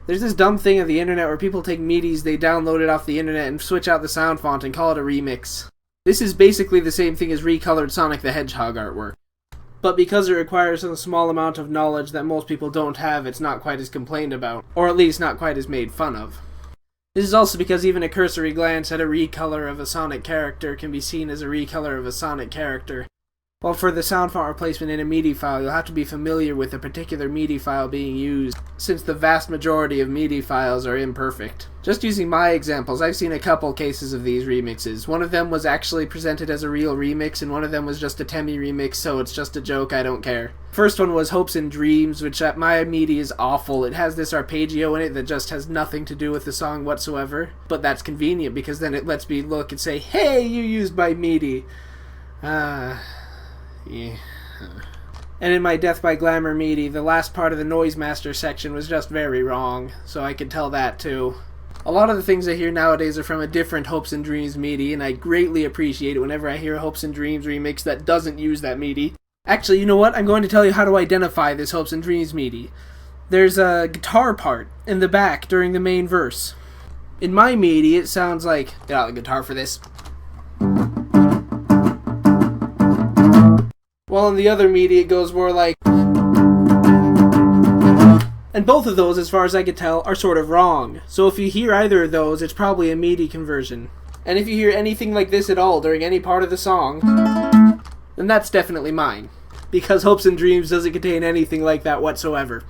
There's this dumb thing of the internet where people take MIDIs they downloaded off the internet and switch out the sound font and call it a remix. This is basically the same thing as recolored Sonic the Hedgehog artwork. But because it requires a small amount of knowledge that most people don't have, it's not quite as complained about, or at least not quite as made fun of. This is also because even a cursory glance at a recolor of a Sonic character can be seen as a recolor of a Sonic character. While for the sound font replacement in a MIDI file, you'll have to be familiar with the particular MIDI file being used, since the vast majority of MIDI files are imperfect. Just using my examples, I've seen a couple cases of these remixes. One of them was actually presented as a real remix, and one of them was just a Temmie remix, so it's just a joke, I don't care. First one was Hopes and Dreams, which my MIDI is awful. It has this arpeggio in it that just has nothing to do with the song whatsoever, but that's convenient because then it lets me look and say, hey, you used my MIDI. Yeah. And in my Death by Glamour MIDI, the last part of the Noise Master section was just very wrong, so I could tell that too. A lot of the things I hear nowadays are from a different Hopes and Dreams MIDI, and I greatly appreciate it whenever I hear a Hopes and Dreams remix that doesn't use that MIDI. Actually, you know what? I'm going to tell you how to identify this Hopes and Dreams MIDI. There's a guitar part in the back during the main verse. In my MIDI, it sounds like... Get out the guitar for this. While in the other MIDI it goes more like... And both of those, as far as I can tell, are sort of wrong. So if you hear either of those, it's probably a MIDI conversion. And if you hear anything like this at all during any part of the song, then that's definitely mine. Because Hopes and Dreams doesn't contain anything like that whatsoever.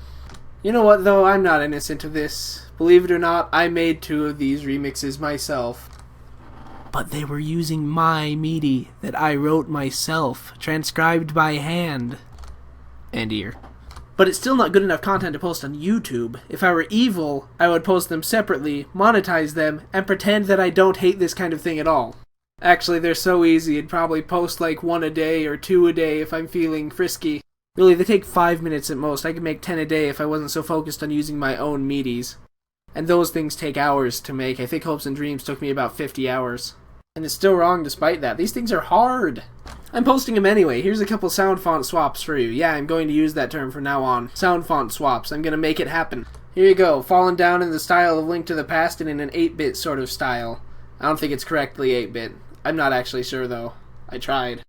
You know what though, I'm not innocent of this. Believe it or not, I made 2 of these remixes myself. But they were using my MIDI that I wrote myself, transcribed by hand and ear. But it's still not good enough content to post on YouTube. If I were evil, I would post them separately, monetize them, and pretend that I don't hate this kind of thing at all. Actually, they're so easy, I'd probably post like 1 a day or 2 a day if I'm feeling frisky. Really, they take 5 minutes at most. I could make 10 a day if I wasn't so focused on using my own MIDIs. And those things take hours to make. I think Hopes and Dreams took me about 50 hours. And it's still wrong despite that. These things are hard. I'm posting them anyway. Here's a couple Soundfont swaps for you. Yeah, I'm going to use that term from now on. Soundfont swaps. I'm going to make it happen. Here you go. Fallen down in the style of Link to the Past and in an 8-bit sort of style. I don't think it's correctly 8-bit. I'm not actually sure though. I tried.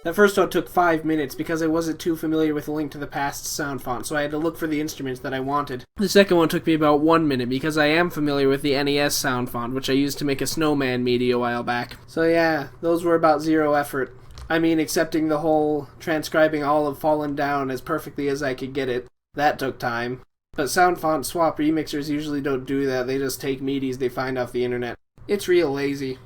That first one took 5 minutes because I wasn't too familiar with the Link to the Past sound font, so I had to look for the instruments that I wanted. The second one took me about 1 minute because I am familiar with the NES sound font, which I used to make a Snowman MIDI a while back. So yeah, those were about 0 effort. I mean, accepting the whole transcribing all of Fallen Down as perfectly as I could get it. That took time. But Soundfont swap remixers usually don't do that, they just take MIDIs they find off the internet. It's real lazy.